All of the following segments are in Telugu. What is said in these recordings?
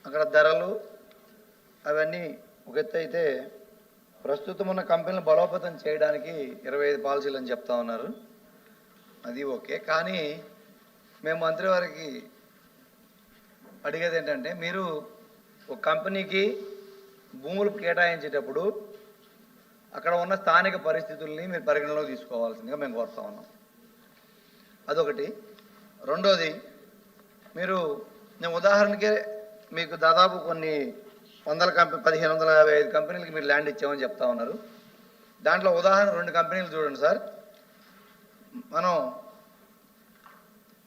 అక్కడ ధరలు అవన్నీ ఒక ఎత్తు అయితే ప్రస్తుతం ఉన్న కంపెనీలు బలోపేతం చేయడానికి 25 పాలసీలు అని చెప్తా ఉన్నారు. అది ఓకే. కానీ మేము మంత్రి వారికి అడిగేది ఏంటంటే, మీరు ఒక కంపెనీకి భూములు కేటాయించేటప్పుడు అక్కడ ఉన్న స్థానిక పరిస్థితుల్ని మీరు పరిగణలోకి తీసుకోవాల్సిందిగా మేము కోరుతా ఉన్నాం. అదొకటి. రెండోది, నేను ఉదాహరణకే మీకు దాదాపు కొన్ని 1555 కంపెనీలకి మీరు ల్యాండ్ ఇచ్చామని చెప్తా ఉన్నారు. దాంట్లో ఉదాహరణ 2 కంపెనీలు చూడండి సార్. మనం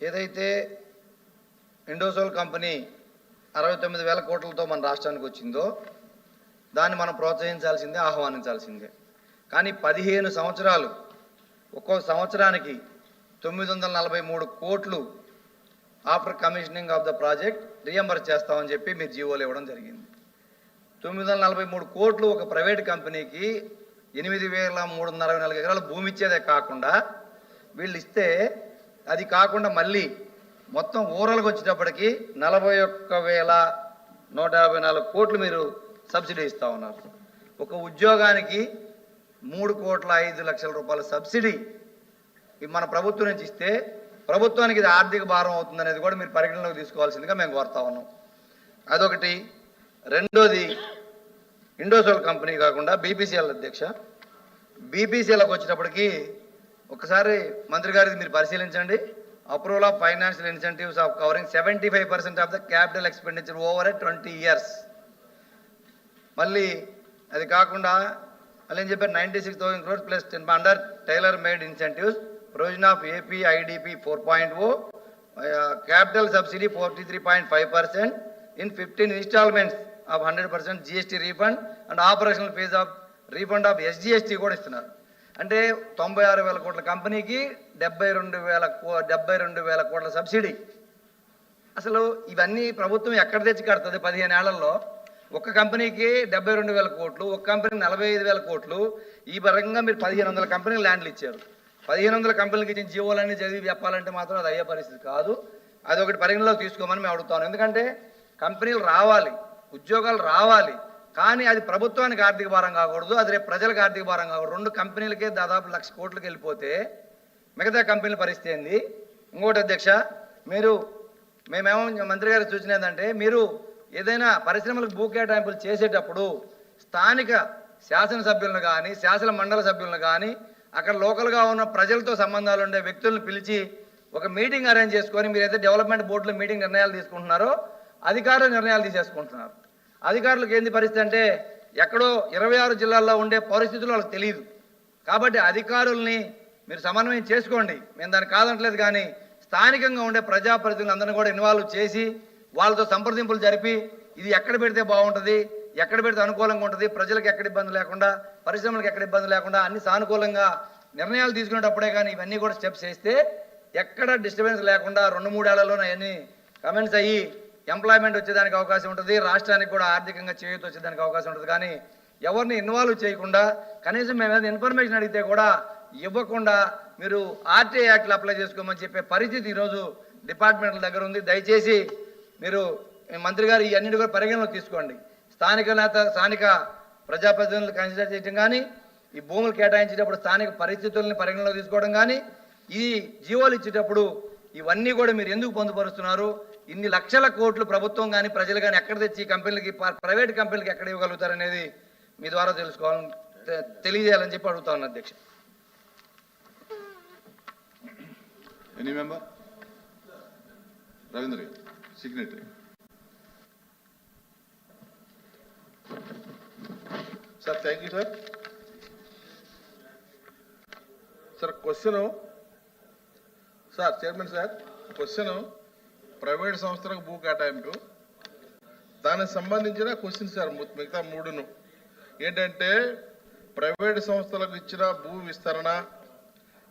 ఏదైతే ఇండోసోల్ కంపెనీ 69,000 కోట్లతో మన రాష్ట్రానికి వచ్చిందో దాన్ని మనం ప్రోత్సహించాల్సిందే, ఆహ్వానించాల్సిందే. కానీ 15 సంవత్సరాలు ఒక్కొక్క సంవత్సరానికి 943 కోట్లు after commissioning of the project reimburse చేస్తామని చెప్పి మీరు జీవోలు ఇవ్వడం జరిగింది. 943 కోట్లు ఒక ప్రైవేట్ కంపెనీకి 8,324 ఎకరాల భూమి ఇచ్చేదే కాకుండా వీళ్ళు ఇస్తే, అది కాకుండా మళ్ళీ మొత్తం ఓవరాల్గా వచ్చేటప్పటికి 41,154 కోట్లు మీరు సబ్సిడీ ఇస్తూ ఉన్నారు. ఒక ఉద్యోగానికి 3,05,00,000 రూపాయల సబ్సిడీ మన ప్రభుత్వం నుంచి ఇస్తే ప్రభుత్వానికి ఇది ఆర్థిక భారం అవుతుందనేది కూడా మీరు పరిగణలోకి తీసుకోవాల్సిందిగా మేము కోరుతా ఉన్నాం. అదొకటి. రెండోది, ఇండోసోల్ కంపెనీ కాకుండా బీపీసీఎల్ అధ్యక్ష, బీపీసీఎల్కి వచ్చేటప్పటికి ఒకసారి మంత్రి గారికి మీరు పరిశీలించండి. Approval of financial incentives of covering 75% of the capital expenditure over 20 years. మళ్ళీ అది కాకుండా మళ్ళీ ఏం చెప్పారు, 96,000 crores plus under tailor made incentives provision of AP IDP 4.0 capital subsidy 43.5% in 15 installments of 100% GST refund and operational fees of refund of SGST కూడా ఇస్తున్నారు. అంటే 96,000 కోట్ల కంపెనీకి 72,000 కోట్ల సబ్సిడీ. అసలు ఇవన్నీ ప్రభుత్వం ఎక్కడ తెచ్చి కడుతుంది? 15 ఏళ్లలో ఒక్క కంపెనీకి 72,000 కోట్లు, ఒక కంపెనీకి 45,000 కోట్లు. ఈ పరంగా మీరు 1,500 కంపెనీలు ల్యాండ్లు ఇచ్చారు. 1,500 కంపెనీలకి ఇచ్చిన జీవోలన్నీ చదివి చెప్పాలంటే మాత్రం అది అయ్యే పరిస్థితి కాదు. అదొకటి పరిగణలోకి తీసుకోమని మేము అడుగుతాను. ఎందుకంటే కంపెనీలు రావాలి, ఉద్యోగాలు రావాలి, కానీ అది ప్రభుత్వానికి ఆర్థిక భారం కాకూడదు, అది రేపు ప్రజలకు ఆర్థిక భారం కాకూడదు. 2 కంపెనీలకే దాదాపు 1,00,000 కోట్లకి వెళ్ళిపోతే మిగతా కంపెనీల పరిస్థితి ఏంది? ఇంకోటి అధ్యక్ష, మేమేమో మంత్రి గారికి సూచన ఏంటంటే, మీరు ఏదైనా పరిశ్రమలకు భూ కేటాయింపులు చేసేటప్పుడు స్థానిక శాసనసభ్యులను కానీ శాసన మండలి సభ్యులను కానీ అక్కడ లోకల్గా ఉన్న ప్రజలతో సంబంధాలు ఉండే వ్యక్తులను పిలిచి ఒక మీటింగ్ అరేంజ్ చేసుకొని, మీరైతే డెవలప్మెంట్ బోర్డులో మీటింగ్ నిర్ణయాలు తీసుకుంటున్నారో అధికారులు నిర్ణయాలు తీసేసుకుంటున్నారు. అధికారులకు ఏంది పరిస్థితి అంటే, ఎక్కడో 26 జిల్లాల్లో ఉండే పరిస్థితులు వాళ్ళకి తెలియదు. కాబట్టి అధికారుల్ని మీరు సమన్వయం చేసుకోండి, మేము దాన్ని కాదనట్లేదు. కానీ స్థానికంగా ఉండే ప్రజాప్రతినిధులందరినీ కూడా ఇన్వాల్వ్ చేసి వాళ్ళతో సంప్రదింపులు జరిపి ఇది ఎక్కడ పెడితే బాగుంటుంది, ఎక్కడ పెడితే అనుకూలంగా ఉంటుంది, ప్రజలకు ఎక్కడ ఇబ్బంది లేకుండా, పరిశ్రమలకు ఎక్కడ ఇబ్బంది లేకుండా అన్ని సానుకూలంగా నిర్ణయాలు తీసుకునేటప్పుడే కానీ ఇవన్నీ కూడా స్టెప్స్ వేస్తే ఎక్కడ డిస్టర్బెన్స్ లేకుండా 2-3 ఏళ్లలోనే అవన్నీ కమెంట్స్ అయ్యి ఎంప్లాయ్మెంట్ వచ్చేదానికి అవకాశం ఉంటుంది, రాష్ట్రానికి కూడా ఆర్థికంగా చేయూత వచ్చేదానికి అవకాశం ఉంటుంది. కానీ ఎవరిని ఇన్వాల్వ్ చేయకుండా, కనీసం మేము ఏదైనా ఇన్ఫర్మేషన్ అడిగితే కూడా ఇవ్వకుండా మీరు ఆర్టీఐ యాక్ట్లు అప్లై చేసుకోమని చెప్పే పరిస్థితి ఈరోజు డిపార్ట్మెంట్ల దగ్గర ఉంది. దయచేసి మీరు మంత్రి గారు ఈ అన్నింటి కూడా పరిగణలోకి తీసుకోండి. స్థానిక ప్రజాప్రతినిధులను కన్సిడర్ చేయడం కానీ, ఈ భూములు కేటాయించేటప్పుడు స్థానిక పరిస్థితులను పరిగణలోకి తీసుకోవడం కానీ, ఈ జీవోలు ఇచ్చేటప్పుడు ఇవన్నీ కూడా మీరు ఎందుకు పొందుపరుస్తున్నారు? ఇన్ని లక్షల కోట్లు ప్రభుత్వం కానీ ప్రజలు కానీ ఎక్కడ తెచ్చి కంపెనీలకి, ప్రైవేట్ కంపెనీలకి ఎక్కడ ఇవ్వగలుగుతారనేది మీ ద్వారా తెలియజేయాలని చెప్పి అడుగుతా ఉన్నాను అధ్యక్ష. Any member? రవీంద్ర గారు, signatory. Sir thank you sir. Sir question sir chairman sir, question private సంస్థలకు భూ కేటాయింపు, దానికి సంబంధించిన క్వశ్చన్ సార్. మిగతా 3ను ఏంటంటే, ప్రైవేట్ సంస్థలకు ఇచ్చిన భూ విస్తరణ,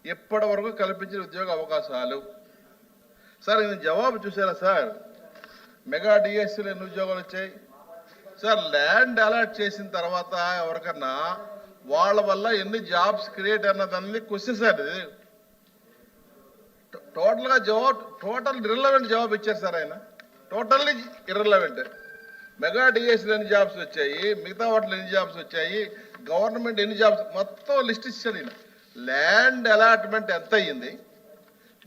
ఎప్పటి వరకు కల్పించిన ఉద్యోగ అవకాశాలు. సార్ ఇది జవాబు చూసారా సార్? మెగా డిఎస్సీలు ఎన్ని ఉద్యోగాలు వచ్చాయి సార్? ల్యాండ్ అలాట్ చేసిన తర్వాత ఎవరికన్నా వాళ్ళ వల్ల ఎన్ని జాబ్స్ క్రియేట్ అన్నదాన్ని క్వశ్చన్ సార్. ఇది టోటల్గా జవాబు, టోటల్ ఇర్రెలవెంట్ జవాబు ఇచ్చారు సార్ ఆయన. Totally irrelevant. మెగా డిఎస్సీలు ఎన్ని జాబ్స్ వచ్చాయి, మిగతా వాటిలో ఎన్ని జాబ్స్ వచ్చాయి, గవర్నమెంట్ ఎన్ని జాబ్స్ మొత్తం లిస్ట్ ఇచ్చాడు ఈయన. ల్యాండ్ అలాట్మెంట్ ఎంత అయ్యింది,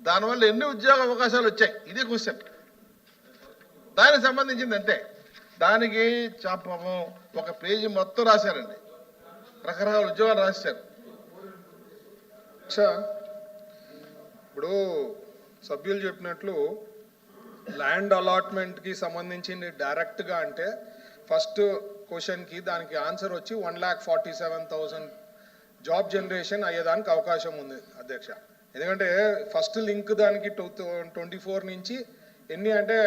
దానివల్ల ఎన్ని ఉద్యోగ అవకాశాలు వచ్చాయి, ఇది క్వశ్చన్. దానికి సంబంధించింది అంతే. దానికి పాపం ఒక పేజీ మొత్తం రాశారండి, రకరకాల ఉద్యోగాలు రాశారు. ఇప్పుడు సభ్యులు చెప్పినట్లు ల్యాండ్ అలాట్మెంట్కి సంబంధించింది డైరెక్ట్గా అంటే ఫస్ట్ క్వశ్చన్కి దానికి ఆన్సర్ వచ్చి 1,47,000 జాబ్ జనరేషన్ అయ్యేదానికి అవకాశం ఉంది అధ్యక్ష. ఎందుకంటే ఫస్ట్ లింక్ దానికి 2024 నుంచి ఎన్ని అంటే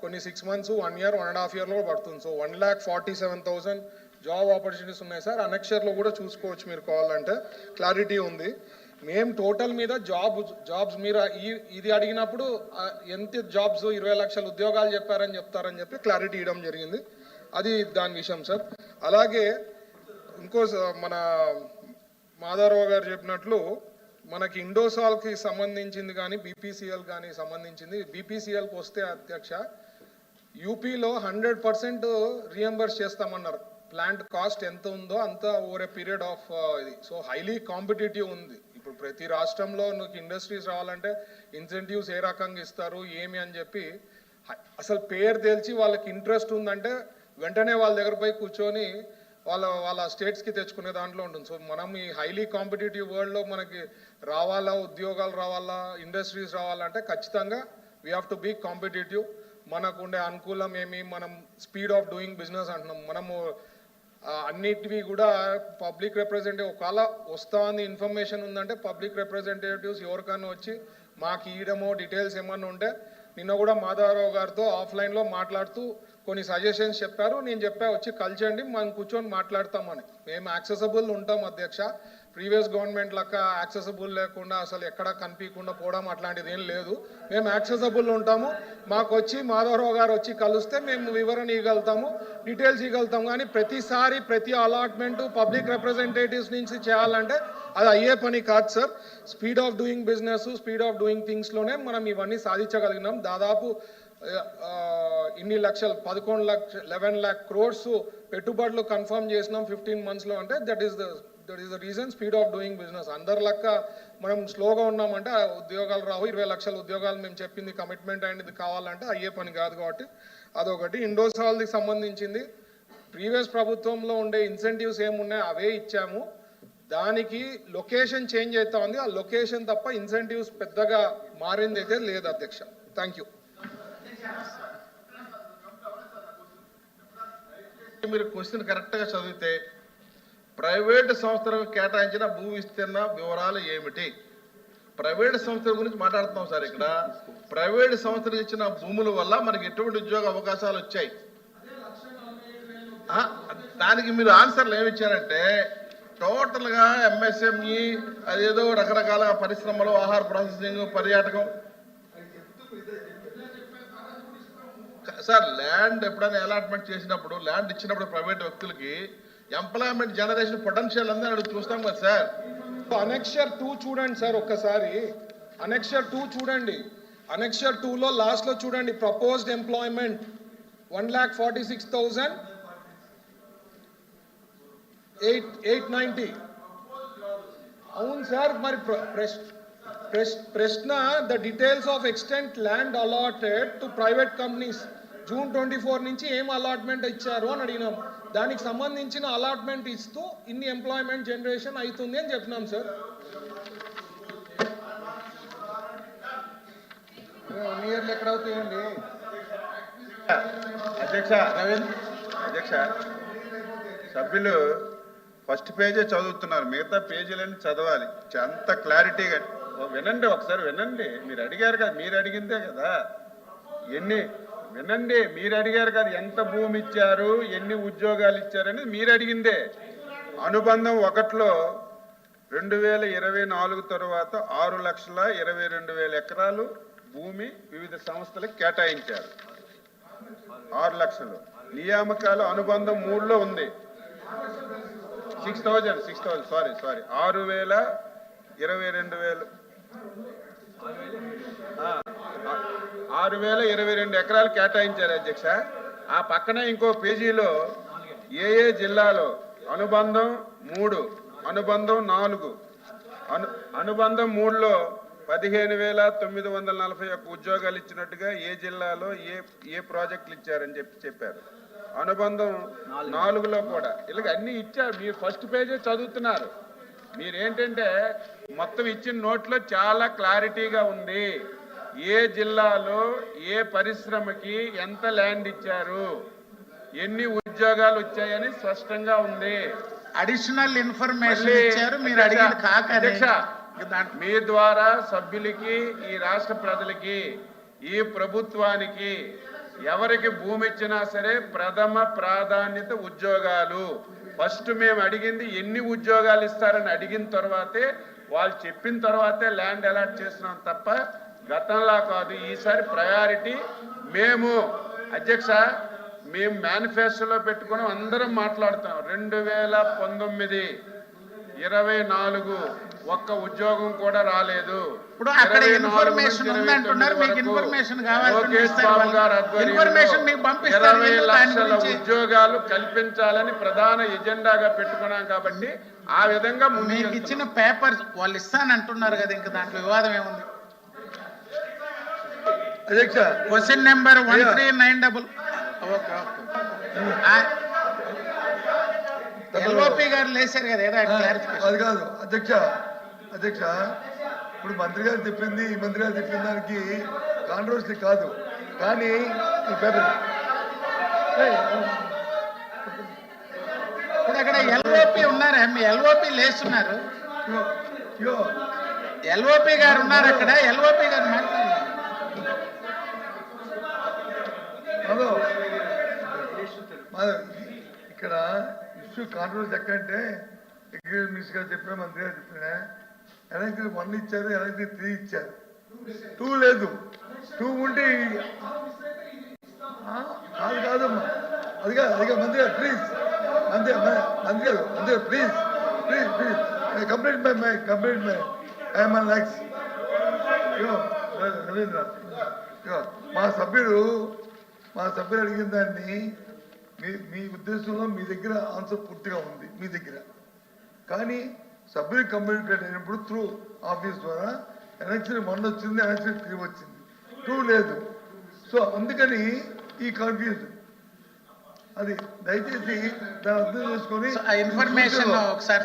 కొన్ని 6 months, 1 year, 1.5 yearలో పడుతుంది. సో 1,47,000 జాబ్ ఆపర్చునిటీస్ ఉన్నాయి సార్. అనక్షర్లో కూడా చూసుకోవచ్చు మీరు కావాలంటే, క్లారిటీ ఉంది. మేము టోటల్ మీద జాబ్స్ మీరు ఇది అడిగినప్పుడు ఎంత జాబ్స్ 20 లక్షల ఉద్యోగాలు చెప్తారని చెప్పి క్లారిటీ ఇవ్వడం జరిగింది. అది దాని విషయం సార్. అలాగే ఇంకో మన మాధవరావు గారు చెప్పినట్లు మనకి ఇండోసాల్కి సంబంధించింది కానీ బీపీసీఎల్ కానీ సంబంధించింది, బీపీసీఎల్కి వస్తే అధ్యక్ష యూపీలో 100% రీఎంబర్స్ చేస్తామన్నారు. ప్లాంట్ కాస్ట్ ఎంత ఉందో అంత ఓవర్ ఏ పీరియడ్ ఆఫ్ ఇది. సో హైలీ కాంపిటేటివ్ ఉంది. ఇప్పుడు ప్రతి రాష్ట్రంలో నీకు ఇండస్ట్రీస్ రావాలంటే ఇన్సెంటివ్స్ ఏ రకంగా ఇస్తారు ఏమి అని చెప్పి అసలు పేరు తెలిసి వాళ్ళకి ఇంట్రెస్ట్ ఉందంటే వెంటనే వాళ్ళ దగ్గర పోయి కూర్చొని వాళ్ళ స్టేట్స్కి తెచ్చుకునే దాంట్లో ఉంటుంది. సో మనం ఈ హైలీ కాంపిటేటివ్ వరల్డ్లో మనకి రావాలా, ఉద్యోగాలు రావాలా, ఇండస్ట్రీస్ రావాలంటే ఖచ్చితంగా we have to be competitive. మనకు ఉండే అనుకూలం ఏమి, మనం స్పీడ్ ఆఫ్ డూయింగ్ బిజినెస్ అంటున్నాం. మనము అన్నిటివి కూడా పబ్లిక్ రిప్రజెంటేటివ్ ఒకవేళ వస్తా అని ఇన్ఫర్మేషన్ ఉందంటే పబ్లిక్ రిప్రజెంటేటివ్స్ ఎవరికైనా వచ్చి మాకు ఇవ్వడమో డీటెయిల్స్ ఏమన్నా ఉంటే, నిన్న కూడా మాధవరావు గారితో ఆఫ్లైన్లో మాట్లాడుతూ కొన్ని సజెషన్స్ చెప్పారు. నేను వచ్చి కలిచండి, మనం కూర్చొని మాట్లాడతామని. మేము యాక్సెసబుల్ ఉంటాం అధ్యక్ష. ప్రీవియస్ గవర్నమెంట్ లెక్క యాక్సెసబుల్ లేకుండా అసలు ఎక్కడ కనిపించకుండా పోవడం అట్లాంటిది ఏం లేదు. మేము యాక్సెసబుల్ ఉంటాము. మాకు వచ్చి మాధవరావు గారు వచ్చి కలిస్తే మేము వివరణ ఇవ్వగలుగుతాము, డీటెయిల్స్ ఇవ్వగలుగుతాము. కానీ ప్రతిసారి ప్రతి అలాట్మెంటు పబ్లిక్ రిప్రజెంటేటివ్స్ నుంచి చేయాలంటే అది అయ్యే పని కాదు sir. Speed of doing business, speed of doing థింగ్స్లోనే మనం ఇవన్నీ సాధించగలిగినాం. దాదాపు ఇన్ని లక్షలు 11 lakh crores పెట్టుబడులు కన్ఫర్మ్ చేసినాం 15 monthsలో. అంటే that is the reason speed of doing business. అందరి లెక్క మనం స్లోగా ఉన్నామంటే ఉద్యోగాలు రావు. 20 లక్షల ఉద్యోగాలు మేము చెప్పింది కమిట్మెంట్ అనేది కావాలంటే అయ్యే పని కాదు. కాబట్టి అదొకటి. ఇండోసాల్కి సంబంధించింది ప్రీవియస్ ప్రభుత్వంలో ఉండే ఇన్సెంటివ్స్ ఏమున్నాయో అవే ఇచ్చాము. దానికి లొకేషన్ చేంజ్ అవుతా ఉంది. ఆ లొకేషన్ తప్ప ఇన్సెంటివ్స్ పెద్దగా మారింది అయితే లేదు అధ్యక్ష. Thank you. మీరు క్వశ్చన్ కరెక్ట్గా చదివితే ప్రైవేటు సంస్థలకు కేటాయించిన భూ విస్తీర్ణ వివరాలు ఏమిటి? ప్రైవేటు సంస్థల గురించి మాట్లాడుతున్నాం సార్. ఇక్కడ ప్రైవేటు సంస్థలకు ఇచ్చిన భూముల వల్ల మనకి ఎటువంటి ఉద్యోగ అవకాశాలు వచ్చాయి, దానికి మీరు ఆన్సర్లు ఏమి ఇచ్చారంటే టోటల్గా ఎంఎస్ఎంఈ, అదేదో రకరకాల పరిశ్రమలు, ఆహార ప్రాసెసింగ్, పర్యాటకం. సార్ ల్యాండ్ ఎప్పుడైనా అలాట్మెంట్ చేసినప్పుడు, ల్యాండ్ ఇచ్చినప్పుడు ప్రైవేట్ వ్యక్తులకి ఎంప్లాయ్మెంట్ జనరేషన్ పొటెన్షియల్ అంతా అడుగు చూస్తాం కదా సార్. అనెక్షర్ 2 చూడండి సార్ ఒక్కసారి. అనెక్షర్ 2 చూడండి. అనెక్షర్ 2లో లాస్ట్లో చూడండి, ప్రపోజ్డ్ ఎంప్లాయ్మెంట్ 1,46,890. అవును సార్. మరి ప్రశ్న the details of extent land allotted to private companies June 24 నుంచి ఏం అలాట్మెంట్ ఇచ్చారు అని అడిగినాం. దానికి సంబంధించిన అలాట్మెంట్ ఇస్తూ ఇన్ని ఎంప్లాయ్మెంట్ జనరేషన్ అవుతుంది అని చెప్పినాం సార్. 1 year ఎక్కడ అవుతాయండి అధ్యక్ష? సభ్యులు ఫస్ట్ పేజే చదువుతున్నారు, మిగతా పేజీలన్నీ చదవాలి అంత క్లారిటీగా. వినండి ఒకసారి, వినండి. మీరు అడిగారు కదా, మీరు అడిగిందే కదా. వినండి, మీరు అడిగారు కదా ఎంత భూమి ఇచ్చారు, ఎన్ని ఉద్యోగాలు ఇచ్చారని మీరు అడిగిందే. అనుబంధం 1లో 2024 తర్వాత 6,22,000 ఎకరాలు భూమి వివిధ సంస్థలకు కేటాయించారు. 6 లక్షలు. నియామకాలు అనుబంధం 3లో ఉంది 6,000 సారీ 6,022 ఎకరాలు కేటాయించారు అధ్యక్ష. ఆ పక్కనే ఇంకో పేజీలో ఏ జిల్లాలో అనుబంధం 3, అనుబంధం 4, అనుబంధం 3లో 15,941 ఉద్యోగాలు ఇచ్చినట్టుగా ఏ జిల్లాలో ఏ ప్రాజెక్టులు ఇచ్చారని చెప్పారు. అనుబంధం 4లో కూడా ఇలాగ అన్ని ఇచ్చారు. మీరు ఫస్ట్ పేజే చదువుతున్నారు. మీరేంటంటే మొత్తం ఇచ్చిన నోట్లో చాలా క్లారిటీగా ఉంది. ఏ జిల్లాలో ఏ పరిశ్రమకి ఎంత ల్యాండ్ ఇచ్చారు, ఎన్ని ఉద్యోగాలు వచ్చాయని స్పష్టంగా ఉంది. అడిషనల్ ఇన్ఫర్మేషన్ ఇచ్చారు మీరు అడిగిన అధ్యక్ష, మీ ద్వారా సభ్యులకి, ఈ రాష్ట్ర ప్రజలకి, ఈ ప్రభుత్వానికి ఎవరికి భూమి ఇచ్చినా సరే ప్రథమ ప్రాధాన్యత ఉద్యోగాలు. ఫస్ట్ మేము అడిగింది ఎన్ని ఉద్యోగాలు ఇస్తారని అడిగిన తర్వాతే, వాళ్ళు చెప్పిన తర్వాతే ల్యాండ్ అలాట్ చేస్తున్నాం తప్ప గతంలా కాదు. ఈసారి ప్రయారిటీ మేము అధ్యక్ష మేము మేనిఫెస్టోలో పెట్టుకుని అందరం మాట్లాడుతాం. 2019, 24 ఒక్క ఉద్యోగం కూడా రాలేదు. ఇప్పుడు అక్కడ ఇన్ఫర్మేషన్ ఉంది అంటున్నారు. మీకు ఇన్ఫర్మేషన్ కావాలి, లోకేష్ బాబు గారు ఇన్ఫర్మేషన్ మీకు పంపిస్తారు. 20 లక్షల ఉద్యోగాలు కల్పించాలని ప్రధాన ఎజెండాగా పెట్టుకున్నాం. కాబట్టి ఆ విధంగా మీకు ఇచ్చిన పేపర్ వాళ్ళు ఇస్తానంటున్నారు కదా, ఇంకా దాంట్లో వివాదం ఏముంది? అధ్యక్ష క్వశ్చన్ నెంబర్ 1390. ఓకే ఎల్ఓపి గారు లేచారు కదా, ఏదో క్లారిఫికేషన్. అది కాదు అధ్యక్ష. ఇప్పుడు మంత్రి గారు చెప్పింది, ఈ మంత్రి గారు చెప్పిన దానికి కాంట్రవర్సీ కాదు. కానీ ఈ పేపర్ ఇప్పుడు అక్కడ ఎల్ఓపి ఉన్నారా? మీ ఎల్ఓపి లేస్తున్నారు. ఎల్ఓపి గారు ఉన్నారు అక్కడ. ఎల్ఓపి గారు మాట్లాడారు. ఇక్కడ ఇష్యూ కాంట్రవర్సీ ఎక్కడంటే ఎగ్జిక్యూటివ్ మినిస్టర్ గారు చెప్పిన, మంత్రి గారు చెప్పిన ఎలక్ట్రిక్ 1 ఇచ్చారు, ఎలక్ట్రిక్ 3 ఇచ్చారు, 2 లేదు. 2 ఉంటే కాదమ్మా. అదిగా మంత్రి గారు ప్లీజ్, మంత్రి గారు please complete my I'm lakhs. Ravindra మా సభ్యుడు అడిగిన దాన్ని మీ ఉద్దేశంలో మీ దగ్గర ఆన్సర్ పూర్తిగా ఉంది మీ దగ్గర. కానీ సభ్యులు కమ్యూనికేట్ అయినప్పుడు త్రూ ఆఫీస్ ద్వారా ఎలక్షన్ 1 వచ్చింది, ఎలక్షన్ 3 వచ్చింది, 2 లేదు. సో అందుకని ఈ కన్ఫ్యూజన్. అది దయచేసి దాన్ని అర్థం చేసుకొని ఇన్ఫర్మేషన్ ఒకసారి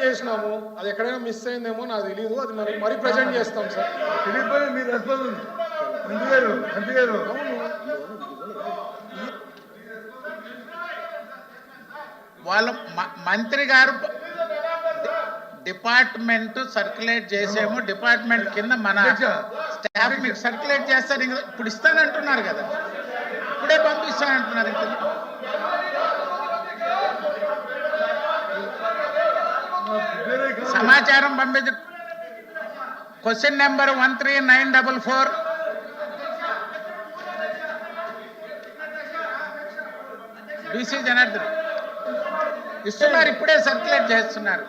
చేసినాము. అది ఎక్కడైనా మిస్ అయిందేమో నాకు తెలియదు. అది మరి ప్రజెంట్ చేస్తాం సార్. తెలియదు మీరు రెస్పాన్స్. మంత్రి గారు వాళ్ళ మంత్రి గారు డిపార్ట్మెంట్ సర్క్యులేట్ చేసేమో, డిపార్ట్మెంట్ కింద మన స్టాఫ్ మీకు సర్క్యులేట్ చేస్తారు. ఇప్పుడు ఇస్తానంటున్నారు కదా, ఇప్పుడే పంపిస్తానంటున్నారు. సమాచారం పంపించ. Question number 13,944. బీసీ జనార్దన్ ఇస్తున్నారు, ఇప్పుడే సర్క్యులేట్ చేస్తున్నారు.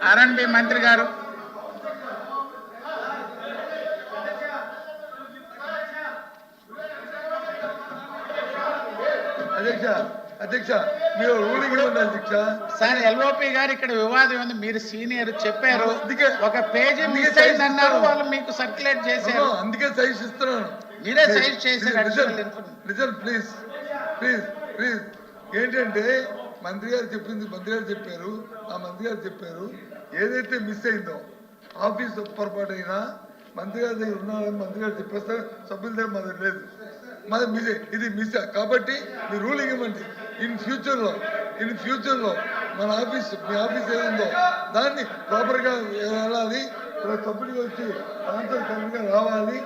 ఆర్ఎండ్బి మంత్రి గారు. అధ్యక్ష మీరు రూలింగ్ ఇవ్వండి అధ్యక్ష. సార్ ఎల్ఓపి గారు ఇక్కడ వివాదం ఉంది. మీరు సీనియర్ చెప్పారు, ఒక పేజీ మిస్ అయింది అన్నారు, వాళ్ళు మీకు సర్క్యులేట్ చేశారు. అందుకే సైజ్ ఇస్తున్నాను. మీరే సైజ్ చేశారు. Result please. ఏంటంటే మంత్రి గారు చెప్పారు, ఆ మంత్రి గారు చెప్పారు ఏదైతే మిస్ అయిందో ఆఫీస్ పొరపాటు అయినా మంత్రి గారి దగ్గర ఉన్నారని మంత్రి గారు చెప్పేస్తారు. సభ్యుల దగ్గర మన దగ్గర లేదు. ఇది మిస్ కాబట్టి మీ రూలింగ్ ఇవ్వండి. ఇన్ ఫ్యూచర్లో మన ఆఫీస్, మీ ఆఫీస్ ఏదుందో దాన్ని ప్రాపర్గా వెళ్ళాలి. సభ్యుడికి వచ్చి ఆన్సర్ కరెక్ట్గా రావాలి.